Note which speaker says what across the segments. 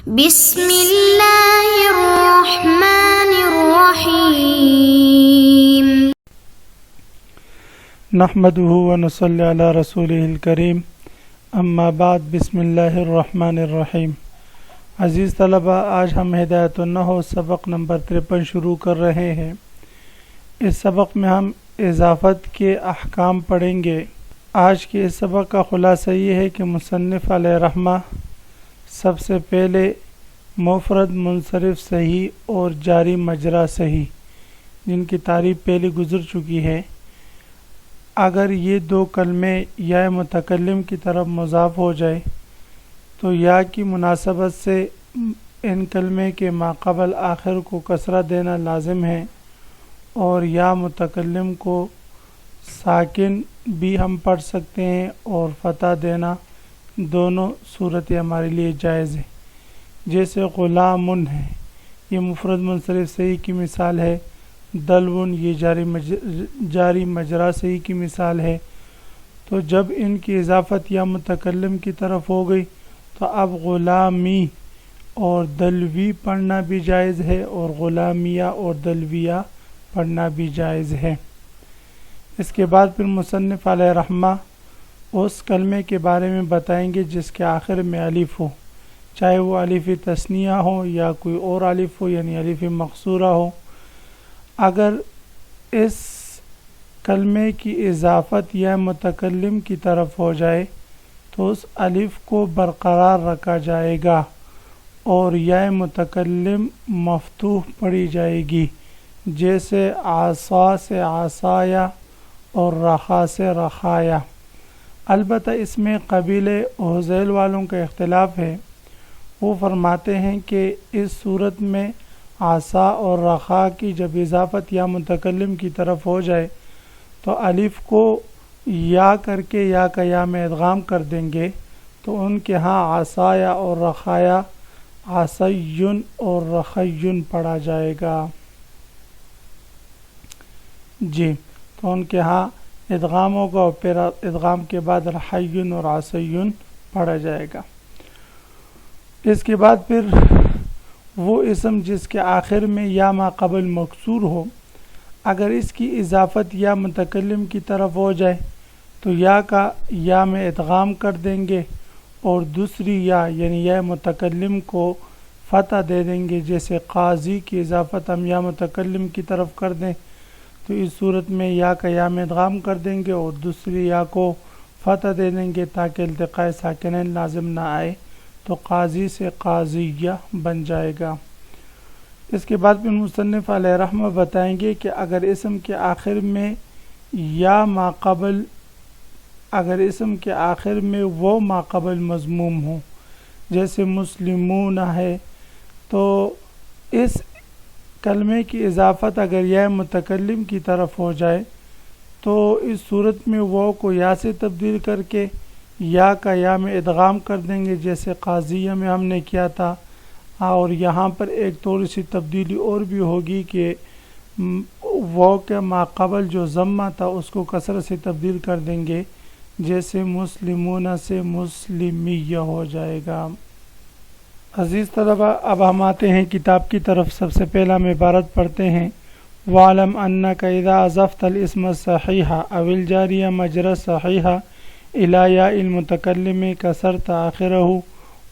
Speaker 1: بسم اللہ الرحمن الرحیم
Speaker 2: نحمده ونصلی علی رسولہ الکریم اما بعد بسم اللہ الرحمن الرحیم۔ عزیز طلبہ، آج ہم ہدایت النحو سبق نمبر 53 شروع کر رہے ہیں۔ اس سبق میں ہم اضافت کے احکام پڑھیں گے۔ آج کے اس سبق کا خلاصہ یہ ہے کہ مصنف علیہ رحمہ سب سے پہلے مفرد منصرف صحیح اور جاری مجرا صحیح، جن کی تعریف پہلے گزر چکی ہے، اگر یہ دو کلمے یا متکلم کی طرف مضاف ہو جائے تو یا کی مناسبت سے ان کلمے کے ماقبل آخر کو کسرہ دینا لازم ہے، اور یا متکلم کو ساکن بھی ہم پڑھ سکتے ہیں اور فتح دینا، دونوں صورتیں ہمارے لیے جائز ہیں۔ جیسے غلامن ہے، یہ مفرد منصرف صحیح کی مثال ہے۔ دلون، یہ جاری مجرا صحیح کی مثال ہے۔ تو جب ان کی اضافت یا متکلم کی طرف ہو گئی تو اب غلامی اور دلوی پڑھنا بھی جائز ہے، اور غلامیہ اور دلویہ پڑھنا بھی جائز ہے۔ اس کے بعد پھر مصنف علیہ رحمہ اس کلمے کے بارے میں بتائیں گے جس کے آخر میں الف ہو، چاہے وہ الف تثنیہ ہو یا کوئی اور الف ہو، یعنی الف مقصورہ ہو۔ اگر اس کلمے کی اضافت یا متکلم کی طرف ہو جائے تو اس الف کو برقرار رکھا جائے گا اور یا متکلم مفتوح پڑھی جائے گی، جیسے عصا سے عصایا اور رخا سے رخایا۔ البتہ اس میں قبیلے حذیل والوں کا اختلاف ہے۔ وہ فرماتے ہیں کہ اس صورت میں عصا اور رخا کی جب اضافت یا متکلم کی طرف ہو جائے تو الف کو یا کر کے یا کا یا میں ادغام کر دیں گے، تو ان کے ہاں عصایا اور رخایا عصیٌ اور رخیٌ پڑھا جائے گا۔ جی، تو ان کے ہاں ادغام ہوگا اور پھر ادغام کے بعد رخیٌ اور عصیٌ پڑھا جائے گا۔ اس کے بعد پھر وہ اسم جس کے آخر میں یا ما قبل مکسور ہو، اگر اس کی اضافت یا متکلم کی طرف ہو جائے تو یا کا یا میں ادغام کر دیں گے اور دوسری یا یعنی یا متکلم کو فتح دے دیں گے۔ جیسے قاضی کی اضافت ہم یا متکلم کی طرف کر دیں تو اس صورت میں یا کا یا میں ادغام کر دیں گے اور دوسری یا کو فتح دے دیں گے تاکہ التقاء ساکنین لازم نہ آئے، تو قاضی سے قاضیہ بن جائے گا۔ اس کے بعد پھر مصنف علیہ رحمہ بتائیں گے کہ اگر اسم کے آخر میں یا ماقبل وہ ماقبل مضموم ہو، جیسے مسلمون ہے، تو اس کلمے کی اضافت اگر یا متکلم کی طرف ہو جائے تو اس صورت میں وہ کو یا سے تبدیل کر کے یا کا یا میں ادغام کر دیں گے، جیسے قاضیہ میں ہم نے کیا تھا۔ اور یہاں پر ایک تھوڑی سی تبدیلی اور بھی ہوگی کہ وہ کے ماقبل جو ضمہ تھا اس کو کسرہ سے تبدیل کر دیں گے، جیسے مسلمون سے مسلمیہ ہو جائے گا۔ عزیز طلبہ، اب ہم آتے ہیں کتاب کی طرف۔ سب سے پہلا ہم عبارت پڑھتے ہیں: وَعْلَمْ أَنَّكَ إِذَا أَضَفْتَ الْإِسْمَ الصَّحِيحَ أَوِ الْجَارِيَ مَجْرَى الصَّحِيحَ إِلَى يَاءِ الْمُتَكَلِّمِ كَسَرْتَ آخِرَهُ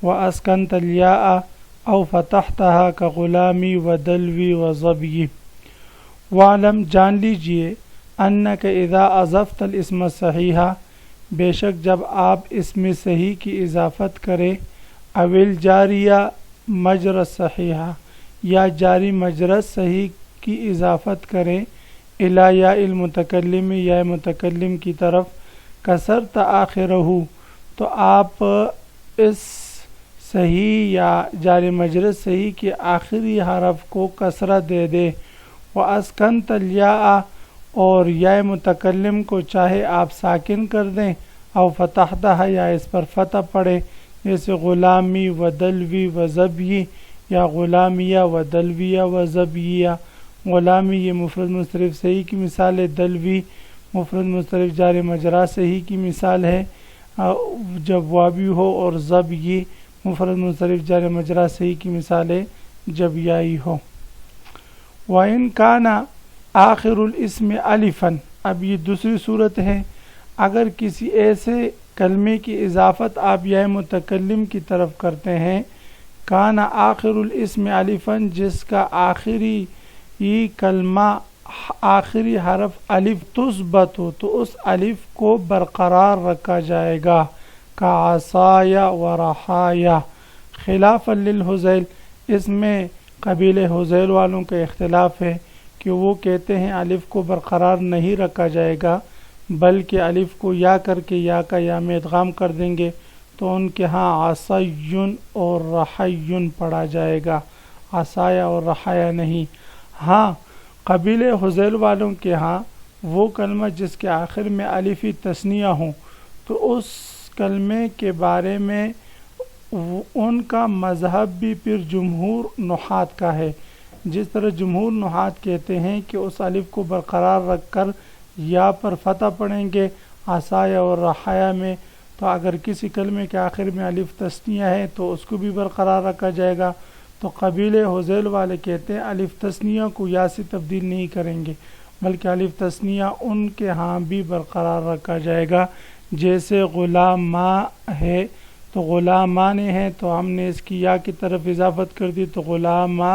Speaker 2: وَأَسْكَنْتَ الْيَاءَ أَوْ فَتَحْتَهَا كَغُلَامِ وَدَلْوِ وَظَبْيِ۔ وَعْلَمْ، جان لیجئے، أَنَّكَ إِذَا أَضَفْتَ الْإِسْمَ الصَّحِيحَ، بے شک جب آپ اسم صحیح کی اضافت کریں، أَوِ الْجَارِيَ مَجْرَى الصَّحِيحَ، یا جاری مجرى صحیح کی اضافت کریں، إِلَى يَاءِ الْمُتَكَلِّمِ، یا متکلم کی طرف، کسرت آخرہ، تو آپ اس صحیح یا جاری مجرد صحیح کے آخری حرف کو کسرہ دے دے۔ وَأَسْكَنْتَ الْيَاءَ، اور یا متکلم کو چاہے آپ ساکن کر دیں، او فتحتہ، یا اس پر فتح پڑے، جیسے غلامی و دلوی و زبی، یا غلامیہ و دلویہ و زبیہ۔ غلامی یہ مفرد منصرف صحیح کی مثال ہے، دلوی مفرد منصرف جاری مجرا صحیح کی مثال ہے جب واوی ہو، اور زبی مفرد منصرف جار مجرا صحیح کی مثالیں جب یائی ہو۔ وَإِن كَانَ آخر الاسم الفاً، اب یہ دوسری صورت ہے، اگر کسی ایسے کلمے کی اضافت آپ یا متکلم کی طرف کرتے ہیں، کان آخر الاسم الفاً، جس کا آخری کلمہ آخری حرف الف تثبت ہو تو اس الف کو برقرار رکھا جائے گا، کعصایا و رحایا، خلافا للحذیل، اس میں قبیل حذیل والوں کا اختلاف ہے کہ وہ کہتے ہیں الف کو برقرار نہیں رکھا جائے گا بلکہ الف کو یا کر کے یا کا یا میں ادغام کر دیں گے، تو ان کے ہاں عصیٌ اور رحیٌ پڑھا جائے گا، عصایا اور رحایا نہیں۔ ہاں قبیل حذیل والوں کے ہاں وہ کلمہ جس کے آخر میں الفی تثنیہ ہوں تو اس کلمے کے بارے میں ان کا مذہب بھی پھر جمہور نحات کا ہے، جس طرح جمہور نحات کہتے ہیں کہ اس الف کو برقرار رکھ کر یا پر فتح پڑھیں گے عصایا اور رحایا میں، تو اگر کسی کلمے کے آخر میں الف تثنیہ ہے تو اس کو بھی برقرار رکھا جائے گا۔ تو قبیل حذیل والے کہتے ہیں الف تثنیہ کو یا سے تبدیل نہیں کریں گے بلکہ الف تثنیہ ان کے ہاں بھی برقرار رکھا جائے گا، جیسے غلاما ہے تو غلامان ہے تو ہم نے اس کی یا کی طرف اضافت کر دی تو غلاما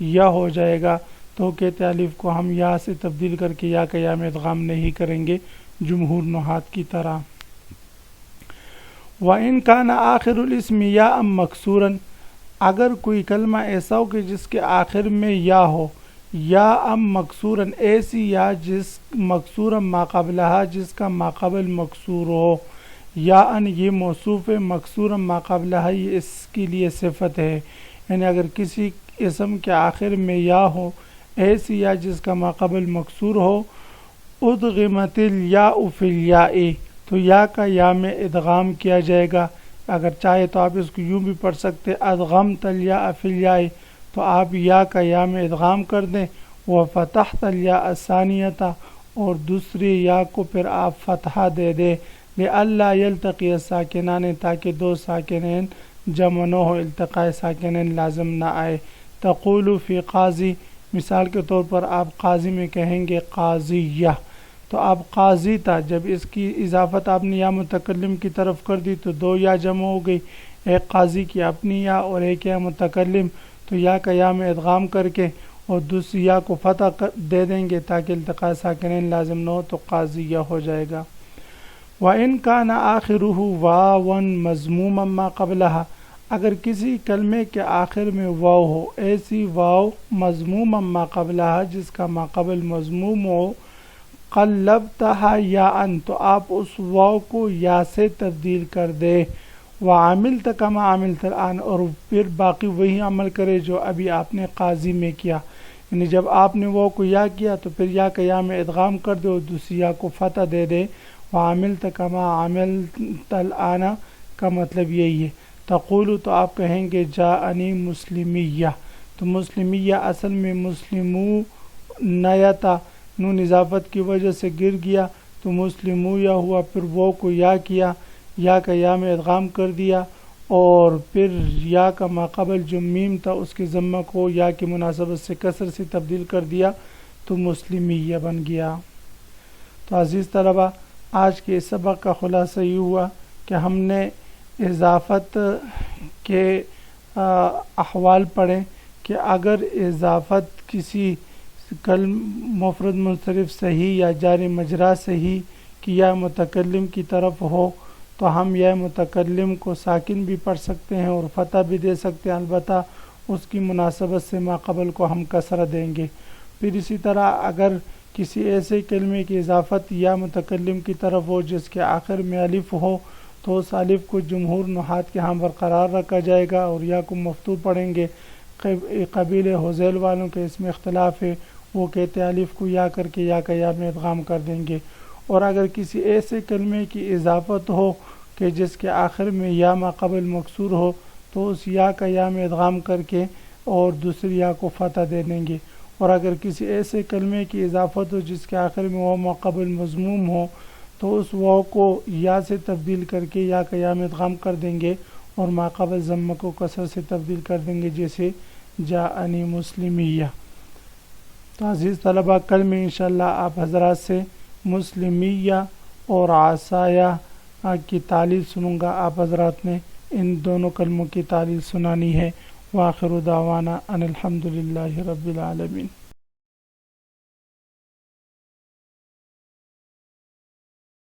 Speaker 2: یا ہو جائے گا، تو کہتے ہیں الف کو ہم یا سے تبدیل کر کے یا کا یا میں ادغام نہیں کریں گے جمہور نحات کی طرح۔ وَإِن كَانَ آخر الاسم یا مکسوراً، اگر کوئی کلمہ ایسا ہو کہ جس کے آخر میں یا ہو، یا مکسوراً، ایسی یا جس مکسورا ما قبلہا، جس کا ما قبل مکسور ہو، یا ان یہ موصوف مکسورا ما قبلہا، یہ اس کے لیے صفت ہے، یعنی اگر کسی اسم کے آخر میں یا ہو، ایسی یا جس کا ما قبل مکسور ہو، ادغمت الیاء فی الیاء، تو یا کا یا میں ادغام کیا جائے گا۔ اگر چاہے تو آپ اس کو یوں بھی پڑھ سکتے ادغمت الیاء فی الیاء، تو آپ یا کا یا میں ادغام کر دیں، وفتحت الیاء الثانیۃ، اور دوسری یا کو پھر آپ فتحہ دے دیں، لئلا یلتقی الساکنان، تاکہ دو ساکنین جمع نہ ہو، التقاء ساکنین لازم نہ آئے۔ تقول فی قاضی، مثال کے طور پر آپ قاضی میں کہیں گے قاضیہ، تو آپ قاضی تھا، جب اس کی اضافت آپ نے یا متکلم کی طرف کر دی تو دو یا جمع ہو گئی، ایک قاضی کی اپنی یا اور ایک یا متکلم، تو یا کا یا میں ادغام کر کے اور دوسری یا کو فتح دے دیں گے تاکہ التقاء ساکنین لازم نہ ہو، تو قاضیہ ہو جائے گا۔ وَإِن كَانَ آخِرُهُ وَاوًا مَضْمُومًا مَا قَبْلَهَا، اگر کسی کلمے کے آخر میں واو ہو، ایسی واو مضموما ما قبلها، جس کا ما قبل مضموم ہو، قلبتها یاءً، تو آپ اس واو کو یا سے تبدیل کر دے، وعملت كما عملت الآن، اور پھر باقی وہی عمل کرے جو ابھی آپ نے قاضی میں کیا، یعنی جب آپ نے واو کو یا کیا تو پھر یا کا یا میں ادغام کر دے اور دوسری یا کو فتح دے دے، وعملت كما عملت الآن کا مطلب یہی ہے۔ تقول، تو آپ کہیں گے جاءنی مسلمیہ، تو مسلمیہ اصل میں مسلمو نیتا، نون اضافت کی وجہ سے گر گیا تو مسلمویہ ہوا، پھر وہ کو یا کیا، یا کا یا میں ادغام کر دیا اور پھر یا کا ما قبل جو میم تھا اس کے ضمہ کو یا کی مناسبت سے کسر سے تبدیل کر دیا تو مسلمیہ بن گیا۔ تو عزیز طلبہ، آج کے اس سبق کا خلاصہ یہ ہوا کہ ہم نے اضافت کے احوال پڑھیں کہ اگر اضافت کسی مفرد منصرف صحیح یا جاری مجرا صحیح کی یا متکلم کی طرف ہو تو ہم یا متکلم کو ساکن بھی پڑھ سکتے ہیں اور فتح بھی دے سکتے ہیں، البتہ اس کی مناسبت سے ما قبل کو ہم کسرہ دیں گے۔ پھر اسی طرح اگر کسی ایسے کلمے کی اضافت یا متکلم کی طرف ہو جس کے آخر میں الف ہو تو اس الف کو جمہور نحات کے ہاں برقرار رکھا جائے گا اور یا کو مفتوح پڑھیں گے۔ قبیل حذیل والوں کے اس میں اختلاف ہے، وہ کہتے ہیں الف کو یا کر کے یا کا یا میں ادغام کر دیں گے۔ اور اگر کسی ایسے کلمے کی اضافت ہو کہ جس کے آخر میں یا ما قبل مکسور ہو تو اس یا کا یا میں ادغام کر کے اور دوسری یا کو فتح دے دیں گے۔ اور اگر کسی ایسے کلمے کی اضافت ہو جس کے آخر میں واو ما قبل مضموم ہو تو اس واو کو یا سے تبدیل کر کے یا کا یا میں ادغام کر دیں گے اور ماقبل ضم کو کسر سے تبدیل کر دیں گے، جیسے جاءنی مسلمیہ۔ تو عزیز طلبہ، کل میں انشاءاللہ آپ حضرات سے مسلمیہ اور عصایہ کی تعلیل سنوں گا۔ آپ حضرات نے ان دونوں کلموں کی تعلیل سنانی ہے۔ وآخر دعوانا ان الحمد للہ رب العالمین۔